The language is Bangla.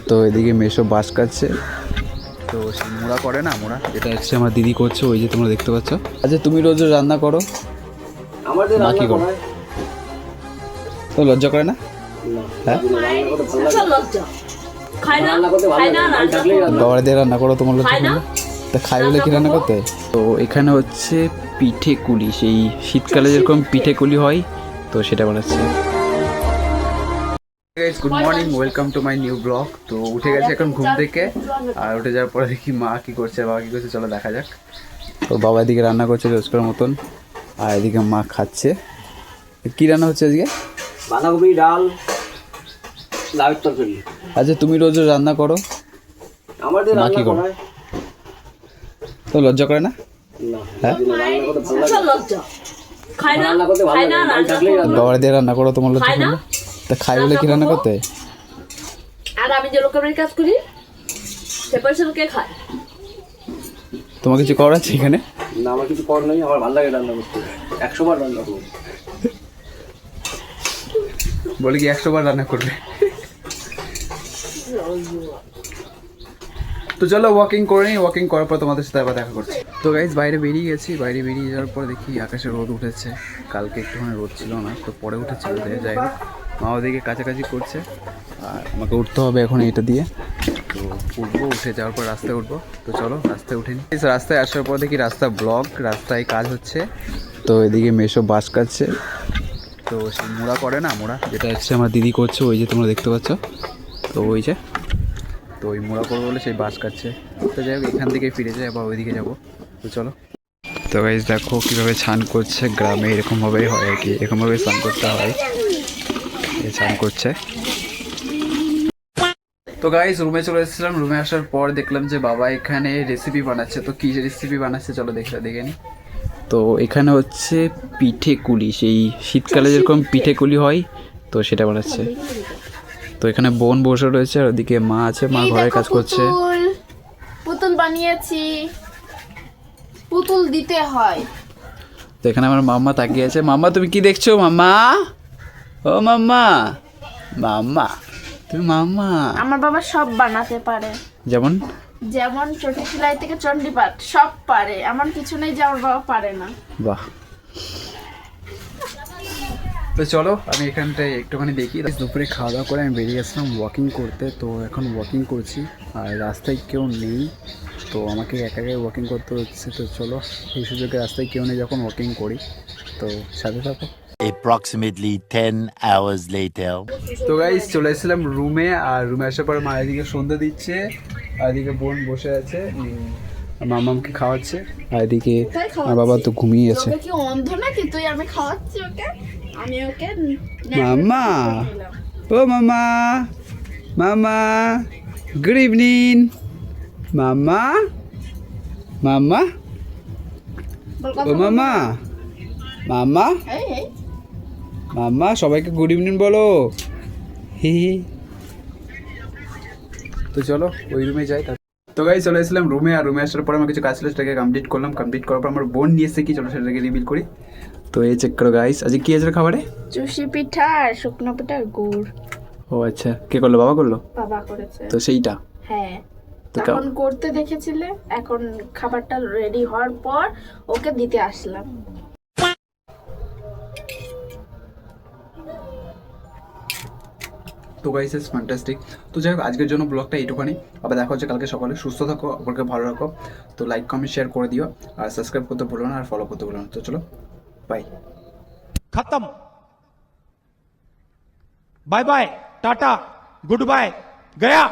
তো এদিকে মেশো বাঁশ কাটছে। তো সে মোড়া করে না, মোড়া এটা হচ্ছে আমার দিদি করছে, ওই যে তোমরা দেখতে পাচ্ছ। আচ্ছা তুমি রোজ রান্না করো, মা কি করো? তো লজ্জা করে না? হ্যাঁ বাবার দিয়ে রান্না করো, তোমার লজ্জা করে না? তা খাই বলে কি রান্না করতে? তো এখানে হচ্ছে পিঠে কুলি, সেই শীতকালে যেরকম পিঠে কুলি হয় তো সেটা বানাচ্ছে। Good morning, welcome to my new blog. তো উঠে গেছে এখন ঘুম থেকে, আর উঠে যাওয়ার পরে দেখি মা কি করছে, বাবা কি করছে, চলো দেখা যাক। তো বাবা এদিকে রান্না করছে রোজকার মতন, আর এদিকে মা খাচ্ছে। কি রান্না হচ্ছে আজকে? বাঁধাকপি, ডাল, লাউয়ের তরকারি। আচ্ছা তুমি রোজ রান্না করো, মা কি করো? তো লজ্জা করে না? হ্যাঁ বাবার দিয়ে রান্না করো, তোমার লজ্জা করে না? তা খাই বলে কি রান্না করতে? আর আমি যে লোকের কাজ করি সে পয়সা কে খায়? তোমার কিছু করার আছে এখানে? না আমার কিছু করার নেই, আমার ভালো লাগে রান্না করতে, 100 বার রান্না করবো। বলে কি 100 বার রান্না করবে? তো চলো ওয়াকিং করে নিই, ওয়াকিং করার পর তোমাদের সাথে আবার দেখা করছি। তো গাইজ বাইরে বেরিয়ে গেছি, বাইরে বেরিয়ে যাওয়ার পর দেখি আকাশে রোদ উঠেছে। কালকে একটুখানি রোদ ছিল না, তো পরে উঠেছিল। যাই হোক মা ওদিকে কাছাকাছি করছে, আর আমাকে উঠতে হবে এখন এটা দিয়ে। তো উঠবো, উঠে যাওয়ার পর রাস্তায় উঠবো। তো চলো রাস্তায় উঠে নিই। রাস্তায় আসার পর দেখি রাস্তা ব্লক, রাস্তায় কাজ হচ্ছে। তো এদিকে মেশো বাঁশ কাটছে। তো সে মোড়া করে না, মোড়া যেটা হচ্ছে আমার দিদি করছে, ওই যে তোমরা দেখতে পাচ্ছ। তো ওই যে, তো ওই মোড়া করবো বলে সেই বাস কাটছে। তো যাই হোক এখান থেকে ফিরে যাই, আবার ওইদিকে যাবো। তো চলো। তো গাইজ দেখো কীভাবে স্নান করছে, গ্রামে এরকমভাবেই হয় আর কি, এরকমভাবেই স্নান করতে হয়। স্নান করছে। তো গাইজ রুমে চলে এসেছিলাম, রুমে আসার পর দেখলাম যে বাবা এখানে রেসিপি বানাচ্ছে। তো কী রেসিপি বানাচ্ছে চলো দেখে নিই। তো এখানে হচ্ছে পিঠে কুলি, সেই শীতকালে যেরকম পিঠে কুলি হয় তো সেটা বানাচ্ছে। তো এখানে বোন বসে রয়েছে, আর ওদিকে মা আছে, মা ঘরের কাজ করছে। পুতুল বানিয়েছি, পুতুল দিতে হয়। তো এখানে আমার মাম্মা তাকিয়ে আছে। মাম্মা তুমি কি দেখছো? মাম্মা, ও মাম্মা, মাম্মা তুমি মাম্মা। আমার বাবা সব বানাতে পারে, যেমন যেমন চটি সেলাই থেকে চণ্ডীপাঠ সব পারে, এমন কিছু নেই যে আমার বাবা পারে না। বাহ। তো চলো আমি এখানটায় একটুখানি দেখি। দুপুরে খাওয়া দাওয়া করে আমি বেরিয়ে গেছিলাম ওয়াকিং করতে। তো এখন ওয়াকিং করছি, আর রাস্তায় কেউ নেই, তো আমাকে একা একাই ওয়াকিং করতে হচ্ছে। তো চলো এই সুযোগে রাস্তায় কেউ নেই যখন ওয়াকিং করি, তো সাথে থাকো। Approximately 10 hours later. তো গাইস চলে এসেছিলাম রুমে, আর রুমে আসার পর মা এদিকে সন্ধ্যা দিচ্ছে, আর এদিকে বোন বসে আছে, মামামকে খাওয়াচ্ছে, আর এদিকে আমার বাবা তো ঘুমিয়ে আছে। কি অন্ধ নাকি তুই? আমি খাওয়াচ্ছি ওকে, আমি ওকে। মামা, ও মামা, মামা গুড ইভিনিং। মামা, মামা, ও মামা, মামা, মামা সবাইকে গুড ইভিনিং বলো। হি হি। তো চলো ওই রুমে যাই। তো গাইস চলে এসেছিলাম রুমে, আর রুমে আসার পরে আমার কিছু কাজ ছিল সেটাকে কমপ্লিট করলাম। কমপ্লিট করার পর আমার বোন নিয়ে এসে কি, চলো সেটাকে রিভিল করি। তো এই চেক করো গাইস, আজকে কি আছে খাবারে? চুষি পিঠা আর শুকনো পিঠা আর গুড়। ও আচ্ছা, কে করলো? বাবা করলো? বাবা করেছে। তো সেইটা হ্যাঁ, তো তখন করতে দেখেছিলে, এখন খাবারটা রেডি হওয়ার পর ওকে দিতে আসলাম। তো গাইস ইটস ফ্যান্টাস্টিক। তো যাই হোক আজকের জন্য ব্লগটা এইটুখানি, আবার দেখা হচ্ছে কালকে সকালে। সুস্থ থাকো, আপনাকে ভালো রাখো। তো লাইক কমেন্ট শেয়ার করে দিও, আর সাবস্ক্রাইব করতে ভুলো না, আর ফলো করতে ভুলো না। তো চলো বাই। खत्म। Bye bye, tata, goodbye, गया।